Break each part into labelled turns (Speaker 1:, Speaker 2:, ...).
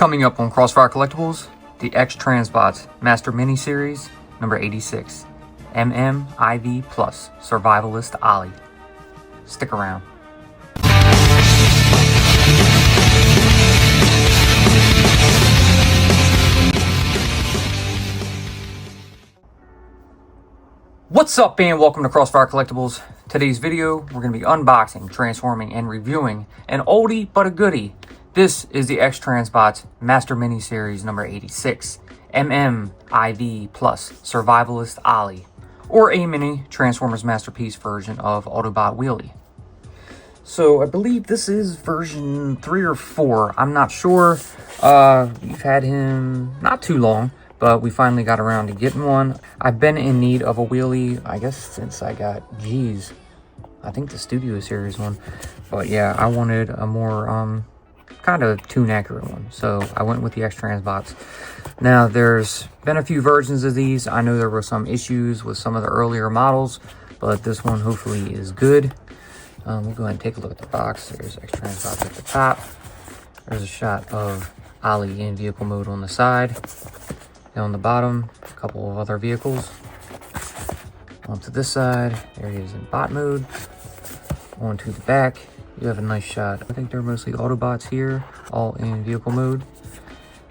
Speaker 1: Coming up on Crossfire Collectibles, the X-Transbots Master Mini Series number 86, MM-IV Survivalist OLLIE. Stick around. What's up, and welcome to Crossfire Collectibles. Today's video, we're going to be unboxing, transforming, and reviewing an oldie but a goodie. This is the X-Transbots Master Mini Series number 86, MM-IV Survivalist OLLIE, or a mini Transformers Masterpiece version of Autobot Wheelie. So I believe this is version 3 or 4. I'm not sure. We've had him not too long, but we finally got around to getting one. I've been in need of a wheelie, I guess, since I got, I think the Studio Series one. But yeah, I wanted a more kind of tune accurate one, so I went with the X-Transbots. Now, there's been a few versions of these. I know there were some issues with some of the earlier models, but this one hopefully is good. We'll go ahead and take a look at the box. There's X-Transbots at the top. There's a shot of OLLIE in vehicle mode on the side. Down the bottom, a couple of other vehicles. Onto this side, there he is in bot mode. Onto the back, you have a nice shot. I think they're mostly Autobots here, all in vehicle mode.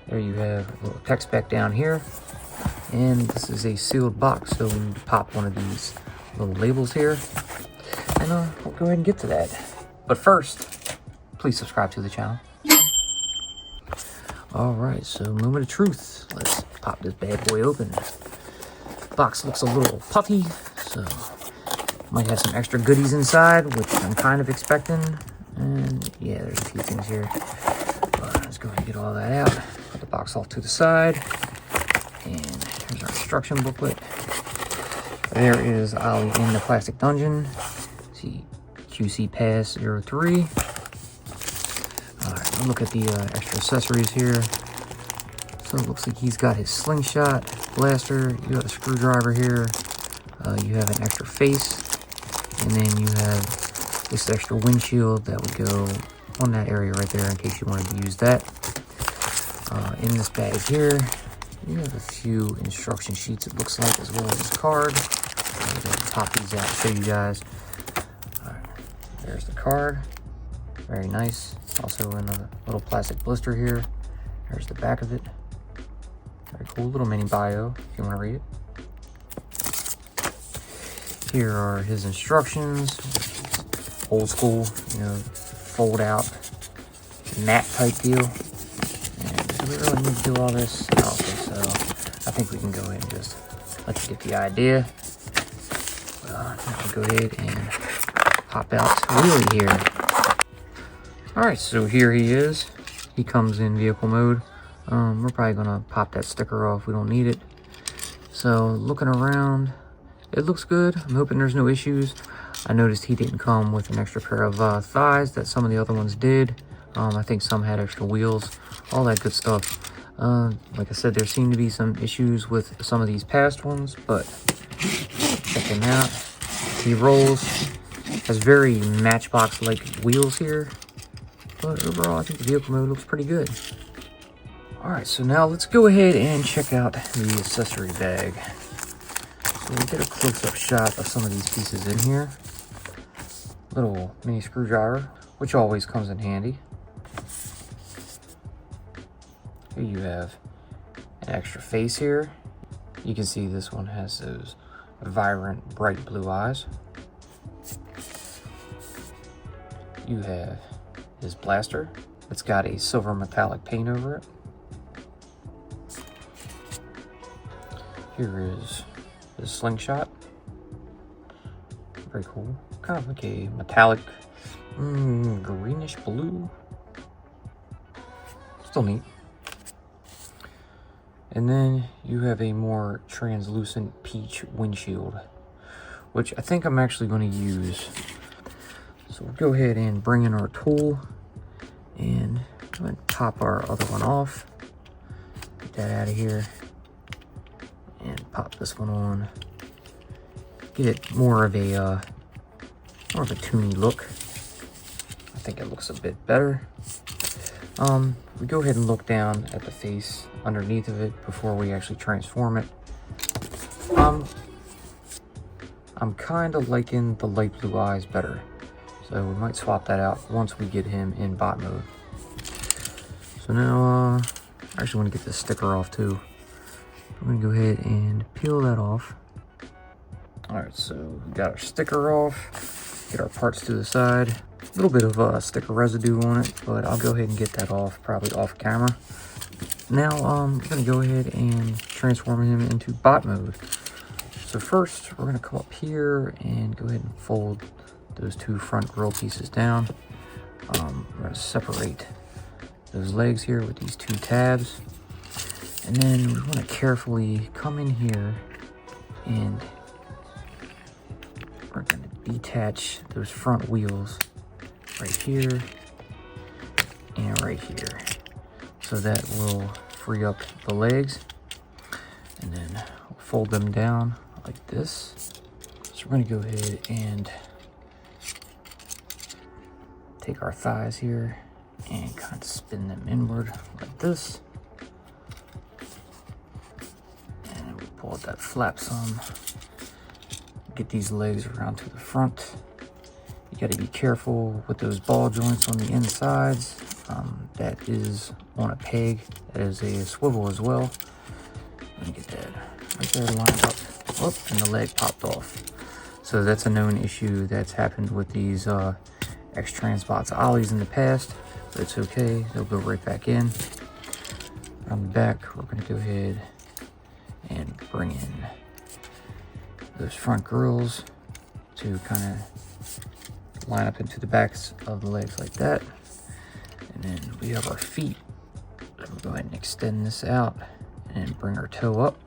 Speaker 1: There you have a little tech spec down here. And this is a sealed box, so we need to pop one of these little labels here. And we'll go ahead and get to that. But first, please subscribe to the channel. Alright, so moment of truth. Let's pop this bad boy open. Box looks a little puffy, so might have some extra goodies inside, which I'm kind of expecting. And yeah, there's a few things here. Let's go ahead and get all that out. Put the box off to the side. And here's our instruction booklet. There is OLLIE in the plastic dungeon. See, QC Pass 03. Alright, look at the extra accessories here. So it looks like he's got his slingshot, blaster, you have a screwdriver here, you have an extra face, and then you have this extra windshield that would go on that area right there in case you wanted to use that. In this bag here, you have a few instruction sheets, it looks like, as well as this card. I'm going to pop these out and show you guys. Alright, there's the card. Very nice. Also in a little plastic blister here. There's the back of it. Very cool little mini bio if you want to read it. Here are his instructions. Old school, fold out mat type deal. And do we really need to do all this? I don't think so. I think we can go ahead and just let you get the idea. Go ahead and pop out Wheelie here. Alright, so here he is. He comes in vehicle mode. We're probably gonna pop that sticker off. We don't need it. So looking around, it looks good. I'm hoping there's no issues. I noticed he didn't come with an extra pair of thighs that some of the other ones did. I think some had extra wheels, all that good stuff. Like I said, there seem to be some issues with some of these past ones, but check him out. He rolls, has very Matchbox-like wheels here. But overall, I think the vehicle mode looks pretty good. Alright, so now let's go ahead and check out the accessory bag. So we'll get a close-up shot of some of these pieces in here. Little mini screwdriver, which always comes in handy. Here you have an extra face here. You can see this one has those vibrant, bright blue eyes. You have his blaster. It's got a silver metallic paint over it. Here is his slingshot. Very cool. Kind of like a metallic greenish blue. Still neat. And then you have a more translucent peach windshield, which I think I'm actually going to use. So we'll go ahead and bring in our tool and go ahead and pop our other one off. Get that out of here. And pop this one on. Get it more of a toony look. I think it looks a bit better. we go ahead and look down at the face underneath of it before we actually transform it. I'm kind of liking the light blue eyes better, so we might swap that out once we get him in bot mode. So now, I actually want to get this sticker off too. I'm going to go ahead and peel that off. Alright, so we got our sticker off, get our parts to the side. A little bit of sticker residue on it, but I'll go ahead and get that off, probably off camera. Now, I'm going to go ahead and transform him into bot mode. So first, we're going to come up here and go ahead and fold those two front grill pieces down. We're going to separate those legs here with these two tabs. And then we want to carefully come in here and we're going to detach those front wheels right here and right here. So that will free up the legs. And then we'll fold them down like this. So we're going to go ahead and take our thighs here and kind of spin them inward like this. And we pull out that flap some. Get these legs around to the front. You got to be careful with those ball joints on the insides. That is on a peg. That is a swivel as well. Let me get that right there lined up. Oh, and the leg popped off. So that's a known issue that's happened with these X-Transbots ollies in the past, but it's okay. They'll go right back in. On the back, we're going to go ahead and bring in those front grills to kind of line up into the backs of the legs like that. And then we have our feet. So we'll go ahead and extend this out and bring our toe up.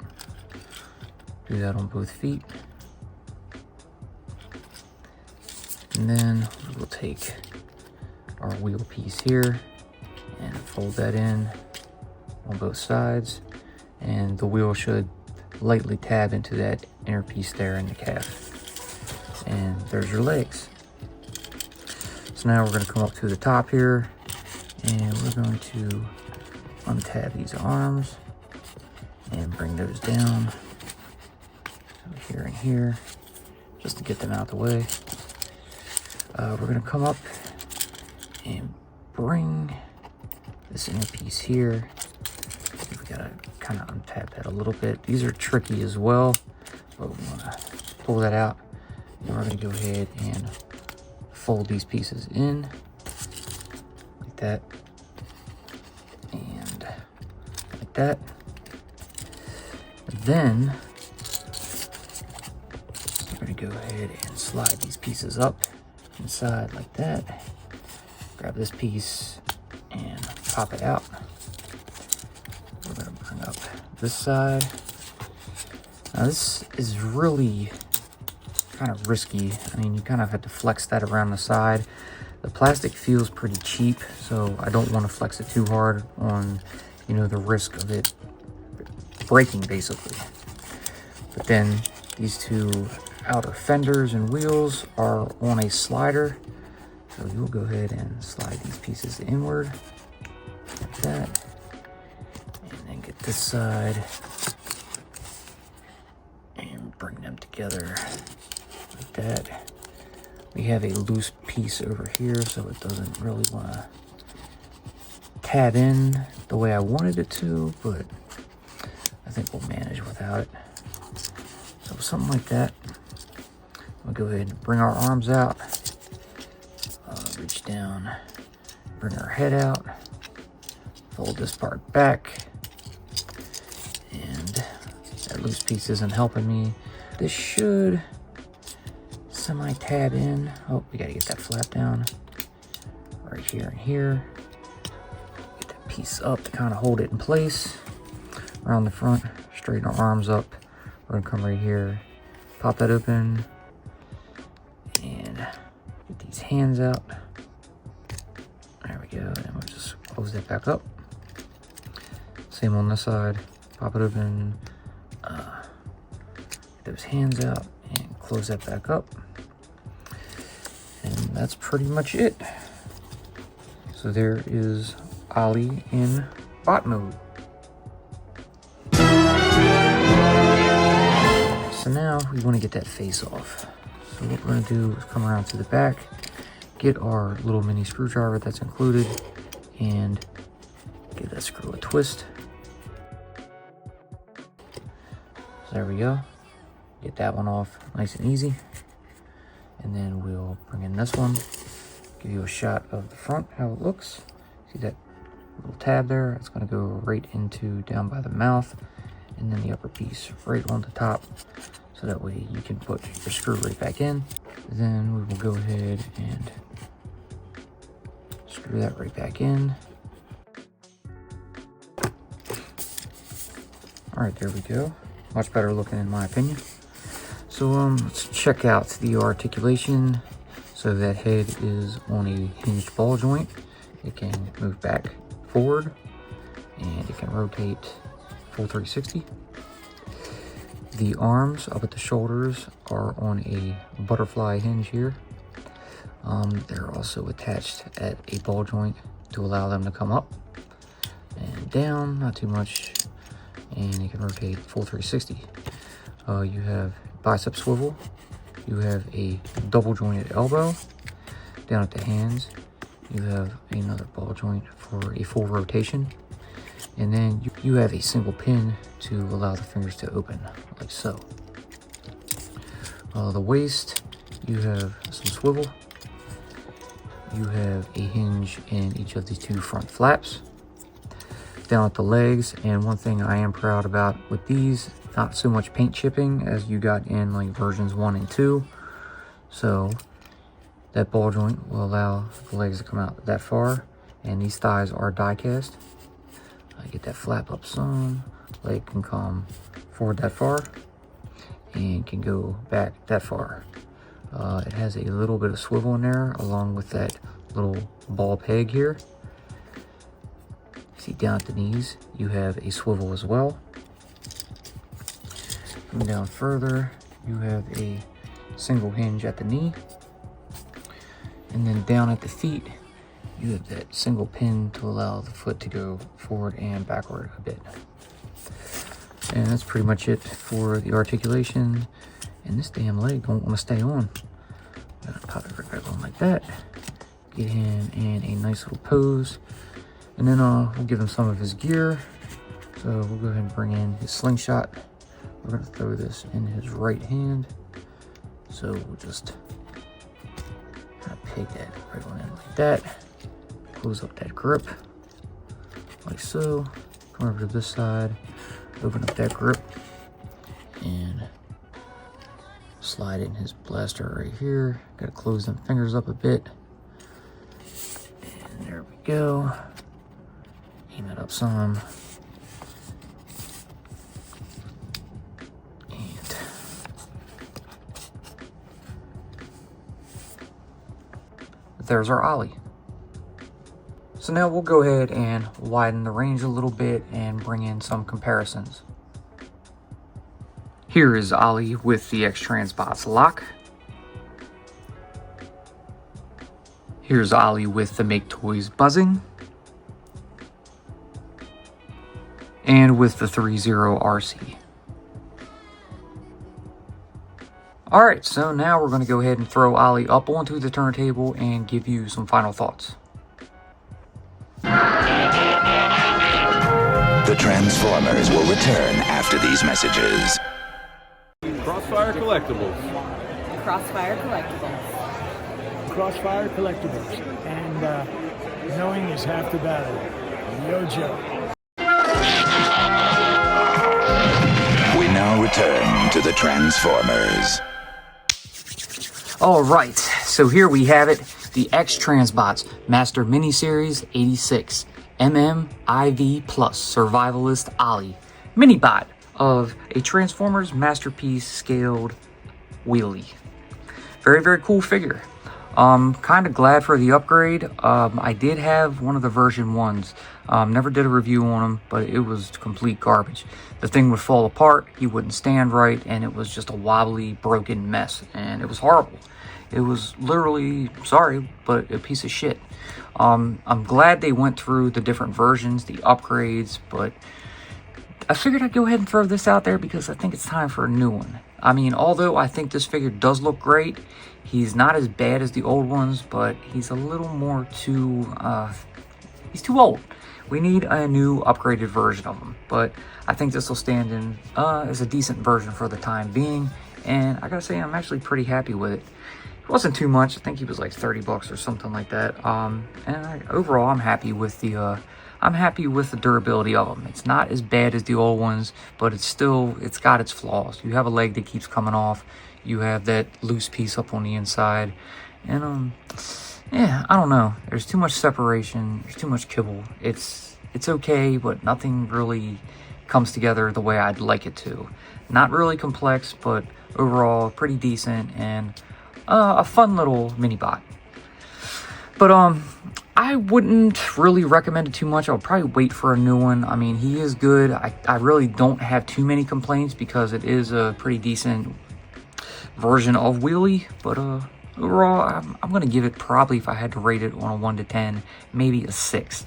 Speaker 1: Do that on both feet. And then we'll take our wheel piece here and fold that in on both sides. And the wheel should lightly tab into that inner piece there in the calf. And there's your legs. So now we're going to come up to the top here and we're going to untab these arms and bring those down here and here just to get them out of the way. We're going to come up and bring this inner piece here. We got to kind of untap that a little bit. These are tricky as well, but we want to pull that out. And we're going to go ahead and fold these pieces in like that and like that. And then we're going to go ahead and slide these pieces up inside like that. Grab this piece and pop it out. We're going to bring up this side. Now this is really kind of risky. I mean, you kind of have to flex that around the side. The plastic feels pretty cheap, so I don't want to flex it too hard on, you know, the risk of it breaking basically. But then these two outer fenders and wheels are on a slider, so you'll go ahead and slide these pieces inward like that, and then get this side and bring them together like that. We have a loose piece over here, so it doesn't really want to tab in the way I wanted it to, but I think we'll manage without it. So something like that. We'll go ahead and bring our arms out, reach down, bring our head out, fold this part back, and that loose piece isn't helping me. This should semi-tab in. Oh, we gotta get that flap down right here and here. Get that piece up to kind of hold it in place. Around the front, straighten our arms up. We're gonna come right here, pop that open, and get these hands out. There we go, and we'll just close that back up. Same on this side, pop it open, get those hands out, and close that back up. And that's pretty much it. So there is Ollie in bot mode. So now we want to get that face off. So what we're going to do is come around to the back, get our little mini screwdriver that's included, and give that screw a twist. So there we go. Get that one off nice and easy. And then we'll bring in this one, give you a shot of the front, how it looks. See that little tab there? It's going to go right into down by the mouth, and then the upper piece right on the top, so that way you can put your screw right back in. Then we will go ahead and screw that right back in. All right, there we go. Much better looking in my opinion. So let's check out the articulation. So that head is on a hinged ball joint. It can move back forward, and it can rotate full 360. The arms up at the shoulders are on a butterfly hinge here. They're also attached at a ball joint to allow them to come up and down, not too much, and you can rotate full 360. You have bicep swivel, you have a double jointed elbow. Down at the hands, you have another ball joint for a full rotation. And then you have a single pin to allow the fingers to open, like so. The waist, you have some swivel. You have a hinge in each of the two front flaps. Down at the legs, and one thing I am proud about with these, not so much paint chipping as you got in like versions 1 and 2. So that ball joint will allow the legs to come out that far, and these thighs are die cast. I get that flap up some, leg can come forward that far and can go back that far. It has a little bit of swivel in there along with that little ball peg here. See down at the knees, you have a swivel as well. Coming down further, you have a single hinge at the knee. And then down at the feet, you have that single pin to allow the foot to go forward and backward a bit. And that's pretty much it for the articulation. And this damn leg don't want to stay on. I'm gonna pop it right back on like that. Get him in a nice little pose. And then we'll give him some of his gear. So we'll go ahead and bring in his slingshot. We're gonna throw this in his right hand. So we'll just kind of peg that right on in like that. Close up that grip, like so. Come over to this side, open up that grip, and slide in his blaster right here. Gotta close them fingers up a bit. And there we go. Aim it up some. And there's our ollie. So now we'll go ahead and widen the range a little bit and bring in some comparisons. Here is Ollie with the X-Transbots lock. Here's Ollie with the Make Toys buzzing. And with the 3.0 RC. Alright, so now we're going to go ahead and throw Ollie up onto the turntable and give you some final thoughts.
Speaker 2: The Transformers will return after these messages.
Speaker 3: Crossfire Collectibles.
Speaker 4: Crossfire Collectibles.
Speaker 5: Crossfire Collectibles. And knowing is half the battle. Yo, Joe.
Speaker 2: We now return to the Transformers.
Speaker 1: All right, so here we have it, the X-Transbots Master Miniseries 86 MM-IV Survivalist OLLIE Minibot of a Transformers Masterpiece scaled wheelie. Very, very cool figure. Kind of glad for the upgrade. I did have one of the version 1s. Never did a review on them, but it was complete garbage. The thing would fall apart, he wouldn't stand right, and it was just a wobbly, broken mess, and it was horrible. It was literally, sorry, but a piece of shit. I'm glad they went through the different versions, the upgrades, but I figured I'd go ahead and throw this out there because I think it's time for a new one. I mean, although I think this figure does look great, he's not as bad as the old ones, but he's a little more he's too old. We need a new upgraded version of him, but I think this will stand in as a decent version for the time being, and I gotta say I'm actually pretty happy with it. It wasn't too much. I think he was like 30 bucks or something like that. Overall, I'm happy with the durability of them. It's not as bad as the old ones, but it's got its flaws. You have a leg that keeps coming off. You have that loose piece up on the inside, and yeah, I don't know. There's too much separation. There's too much kibble. It's okay, but nothing really comes together the way I'd like it to. Not really complex, but overall pretty decent and a fun little Minibot. But I wouldn't really recommend it too much. I'll probably wait for a new one. I mean, he is good. I really don't have too many complaints because it is a pretty decent version of Wheelie. But overall, I'm going to give it, probably if I had to rate it on a 1 to 10, maybe a 6.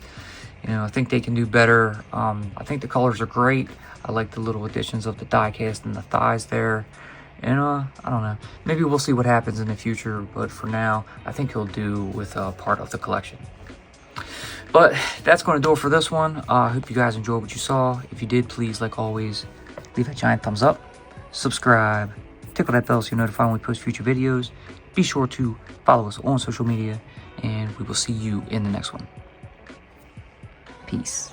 Speaker 1: You know, I think they can do better. I think the colors are great. I like the little additions of the die cast and the thighs there. And I don't know, maybe we'll see what happens in the future, but for now I think he'll do with part of the collection. But that's going to do it for this one. I hope you guys enjoyed what you saw. If you did, please, like always, leave a giant thumbs up, subscribe, tickle that bell so you're notified when we post future videos. Be sure to follow us on social media, and we will see you in the next one. Peace.